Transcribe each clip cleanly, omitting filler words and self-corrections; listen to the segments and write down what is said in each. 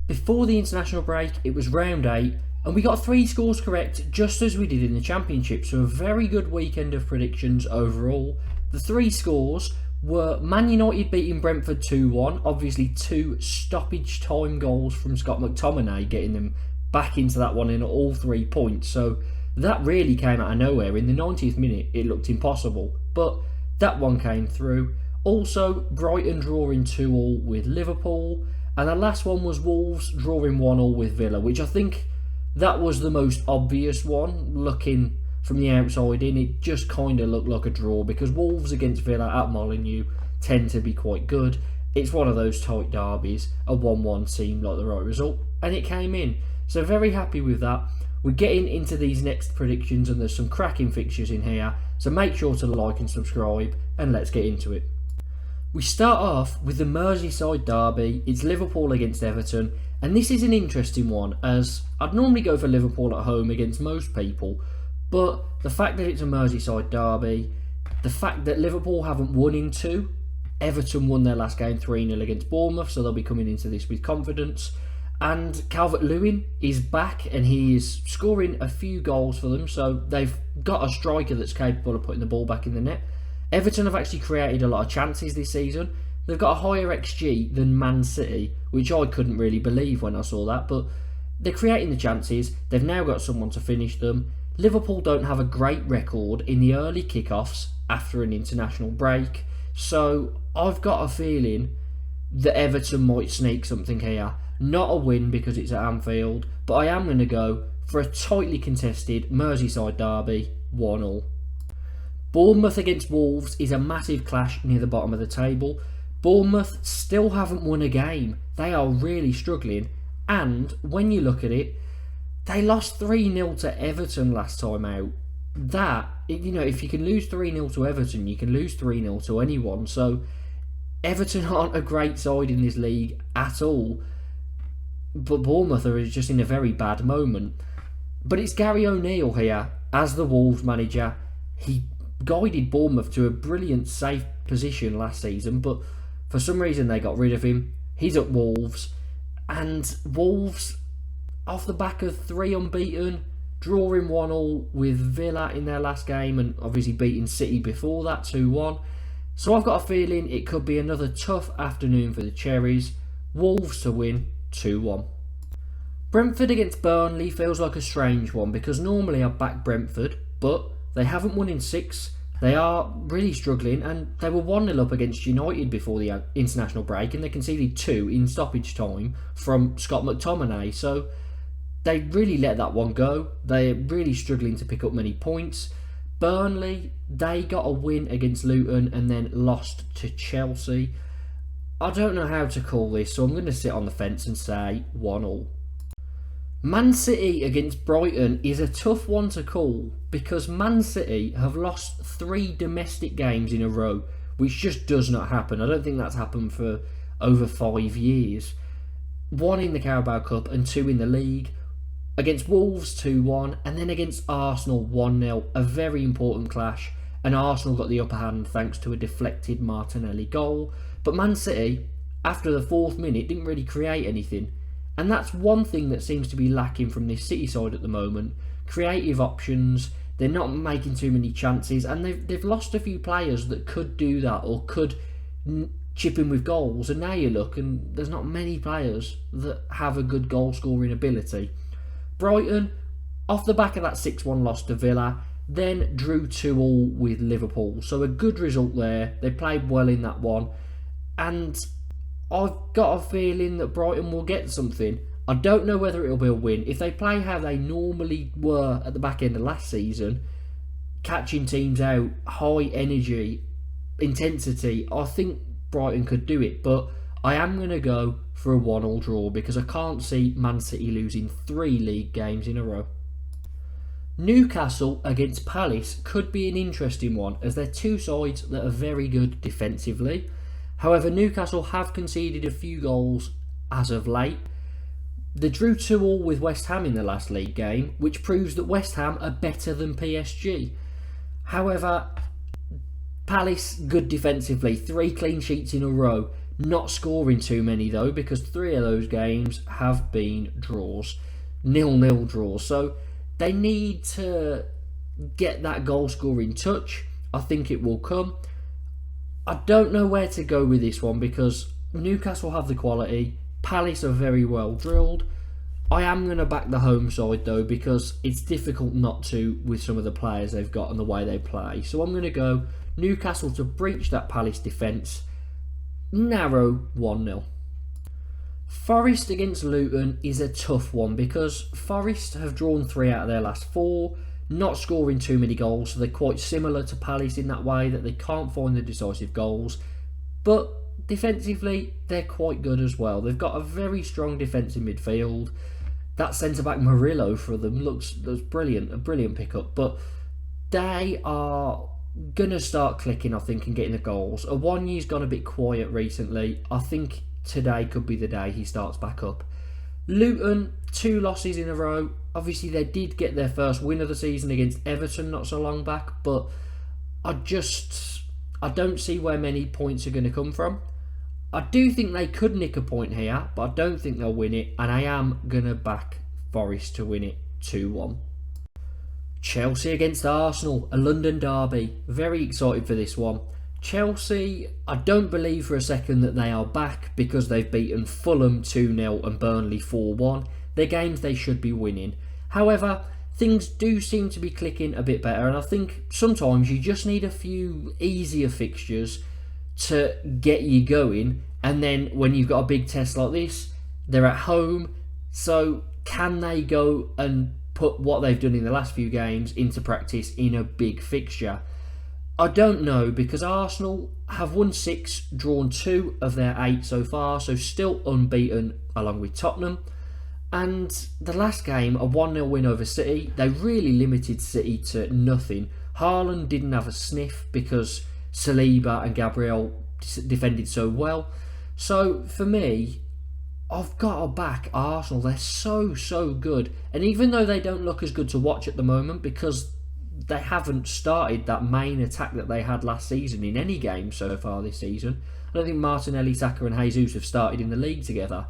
Before the international break, it was round 8, and we got 3 scores correct just as we did in the Championship, so a very good weekend of predictions overall. The 3 scores were Man United beating Brentford 2-1, obviously 2 stoppage time goals from Scott McTominay, getting them back into that one in all 3 points, so that really came out of nowhere. In the 90th minute, it looked impossible, but that one came through. Also, Brighton drawing 2-2 with Liverpool. And the last one was Wolves drawing 1-1 with Villa, which I think that was the most obvious one. Looking from the outside in, it just kind of looked like a draw because Wolves against Villa at Molineux tend to be quite good. It's one of those tight derbies. A 1-1 seemed like the right result, and it came in. So very happy with that. We're getting into these next predictions, and there's some cracking fixtures in here. So make sure to like and subscribe, and let's get into it. We start off with the Merseyside Derby. It's Liverpool against Everton, and this is an interesting one as I'd normally go for Liverpool at home against most people, but the fact that it's a Merseyside Derby, the fact that Liverpool haven't won in 2, Everton won their last game 3-0 against Bournemouth, so they'll be coming into this with confidence, and Calvert-Lewin is back and he is scoring a few goals for them, so they've got a striker that's capable of putting the ball back in the net. Everton have actually created a lot of chances this season. They've got a higher XG than Man City, which I couldn't really believe when I saw that, but they're creating the chances. They've now got someone to finish them. Liverpool don't have a great record in the early kickoffs after an international break, so I've got a feeling that Everton might sneak something here. Not a win because it's at Anfield, but I am going to go for a tightly contested Merseyside derby, 1-1. Bournemouth against Wolves is a massive clash near the bottom of the table. Bournemouth still haven't won a game. They are really struggling. And when you look at it, they lost 3-0 to Everton last time out. That, if you can lose 3-0 to Everton, you can lose 3-0 to anyone. So Everton aren't a great side in this league at all. But Bournemouth are just in a very bad moment. But it's Gary O'Neill here as the Wolves manager. He guided Bournemouth to a brilliant safe position last season, but for some reason they got rid of him. He's at Wolves, and Wolves, off the back of 3 unbeaten, drawing 1-1 with Villa in their last game, and obviously beating City before that 2-1. So I've got a feeling it could be another tough afternoon for the Cherries. Wolves to win 2-1. Brentford against Burnley feels like a strange one because normally I back Brentford, but they haven't won in 6. They are really struggling, and they were 1-0 up against United before the international break, and they conceded 2 in stoppage time from Scott McTominay. So they really let that one go. They're really struggling to pick up many points. Burnley, they got a win against Luton and then lost to Chelsea. I don't know how to call this, so I'm going to sit on the fence and say 1-1. Man City against Brighton is a tough one to call because Man City have lost 3 domestic games in a row, which just does not happen. I don't think that's happened for over 5 years. 1 in the Carabao Cup and 2 in the league. Against Wolves 2-1 and then against Arsenal 1-0. A very important clash, and Arsenal got the upper hand thanks to a deflected Martinelli goal. But Man City, after the 4th minute, didn't really create anything. And that's one thing that seems to be lacking from this City side at the moment. Creative options, they're not making too many chances, and they've lost a few players that could do that or could chip in with goals. And now you look and there's not many players that have a good goal scoring ability. Brighton, off the back of that 6-1 loss to Villa, then drew 2-2 with Liverpool. So a good result there. They played well in that one. And I've got a feeling that Brighton will get something. I don't know whether it'll be a win. If they play how they normally were at the back end of last season, catching teams out, high energy, intensity, I think Brighton could do it. But I am going to go for a 1-1 draw because I can't see Man City losing 3 league games in a row. Newcastle against Palace could be an interesting one as they're 2 sides that are very good defensively. However, Newcastle have conceded a few goals as of late. They drew 2-2 with West Ham in the last league game, which proves that West Ham are better than PSG. However, Palace, good defensively, 3 clean sheets in a row. not scoring too many though, because 3 of those games have been draws, 0-0 draws. So they need to get that goal scoring touch. I think it will come. I don't know where to go with this one because Newcastle have the quality, Palace are very well drilled. I am going to back the home side though because it's difficult not to with some of the players they've got and the way they play. So I'm going to go Newcastle to breach that Palace defence. Narrow 1-0. Forest against Luton is a tough one because Forest have drawn 3 out of their last 4, not scoring too many goals, so they're quite similar to Palace in that way that they can't find the decisive goals. But defensively, they're quite good as well. They've got a very strong defensive midfield. That centre-back Murillo for them looks brilliant, a brilliant pickup. But they are going to start clicking, I think, and getting the goals. Awoniyi's gone a bit quiet recently. I think today could be the day he starts back up. Luton, 2 losses in a row. Obviously, they did get their first win of the season against Everton not so long back. But I don't see where many points are going to come from. I do think they could nick a point here, but I don't think they'll win it. And I am going to back Forest to win it 2-1. Chelsea against Arsenal, a London derby. Very excited for this one. Chelsea, I don't believe for a second that they are back because they've beaten Fulham 2-0 and Burnley 4-1. They're games they should be winning. However, things do seem to be clicking a bit better, and I think sometimes you just need a few easier fixtures to get you going, and then when you've got a big test like this, they're at home, so can they go and put what they've done in the last few games into practice in a big fixture? I don't know, because Arsenal have won 6, drawn 2 of their 8 so far, so still unbeaten along with Tottenham. And the last game, a 1-0 win over City, they really limited City to nothing. Haaland didn't have a sniff because Saliba and Gabriel defended so well. So for me, I've got to back Arsenal. They're so good. And even though they don't look as good to watch at the moment because they haven't started that main attack that they had last season in any game so far this season. I don't think Martinelli, Saka and Jesus have started in the league together.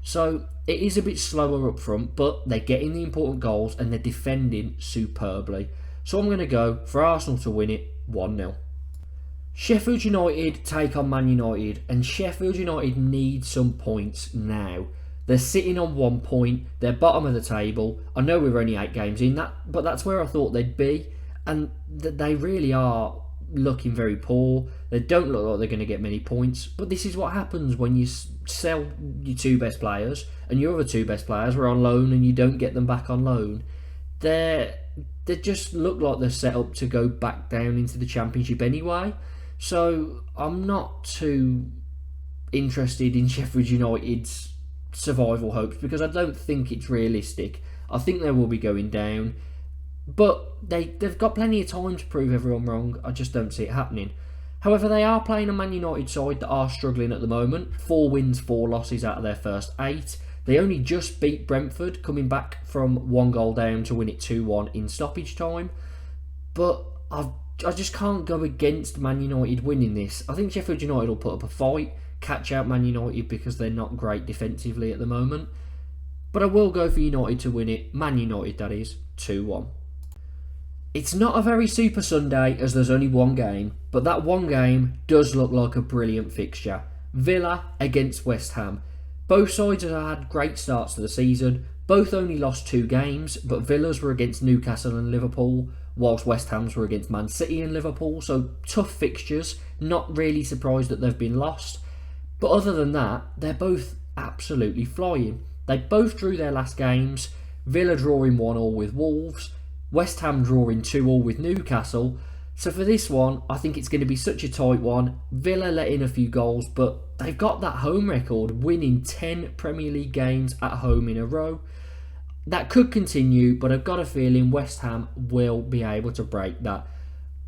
So it is a bit slower up front, but they're getting the important goals and they're defending superbly. So I'm going to go for Arsenal to win it 1-0. Sheffield United take on Man United, and Sheffield United need some points now. They're sitting on 1 point, they're bottom of the table. I know we're only 8 games in, but that's where I thought they'd be, and they really are looking very poor. They don't look like they're going to get many points, but this is what happens when you sell your 2 best players, and your other 2 best players were on loan and you don't get them back on loan. They just look like they're set up to go back down into the Championship anyway. So I'm not too interested in Sheffield United's survival hopes because I don't think it's realistic. I think they will be going down, but they've got plenty of time to prove everyone wrong. I just don't see it happening. However, they are playing a Man United side that are struggling at the moment. 4 wins, 4 losses out of their first 8. They only just beat Brentford, coming back from 1 goal down to win it 2-1 in stoppage time. But I just can't go against Man United winning this. I think Sheffield United will put up a fight, catch out Man United because they're not great defensively at the moment. But I will go for United to win it, Man United that is, 2-1. It's not a very super Sunday as there's only 1 game, but that 1 game does look like a brilliant fixture. Villa against West Ham. Both sides have had great starts to the season. Both only lost 2 games, but Villa's were against Newcastle and Liverpool, whilst West Ham's were against Man City and Liverpool, so tough fixtures, not really surprised that they've been lost. But other than that, they're both absolutely flying. They both drew their last games, Villa drawing 1-1 with Wolves, West Ham drawing 2-2 with Newcastle. So for this one, I think it's going to be such a tight one. Villa let in a few goals, but they've got that home record, winning 10 Premier League games at home in a row. That could continue, but I've got a feeling West Ham will be able to break that.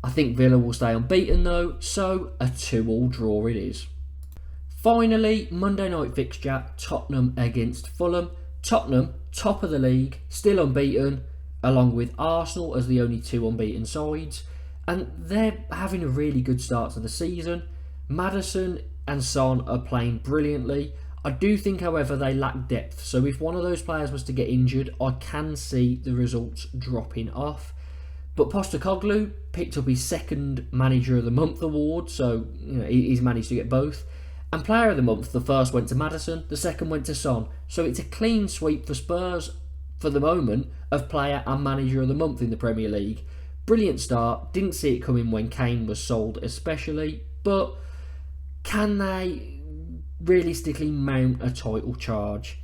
I think Villa will stay unbeaten though, so a 2-2 draw it is. Finally, Monday night fixture, Tottenham against Fulham. Tottenham, top of the league, still unbeaten, along with Arsenal as the only 2 unbeaten sides. And they're having a really good start to the season. Maddison and Son are playing brilliantly. I do think, however, they lack depth. So if one of those players was to get injured, I can see the results dropping off. But Postecoglou picked up his second Manager of the Month award, so he's managed to get both. And Player of the Month, the first went to Maddison, the second went to Son. So it's a clean sweep for Spurs for the moment of Player and Manager of the Month in the Premier League. Brilliant start, didn't see it coming when Kane was sold especially, but can they realistically mount a title charge?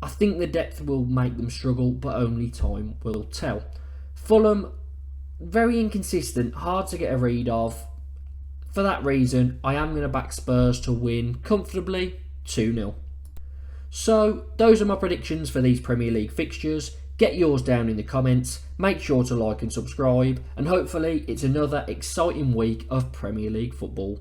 I think the depth will make them struggle, but only time will tell. Fulham, very inconsistent, hard to get a read of. For that reason, I am going to back Spurs to win comfortably 2-0. So, those are my predictions for these Premier League fixtures. Get yours down in the comments, make sure to like and subscribe, and hopefully it's another exciting week of Premier League football.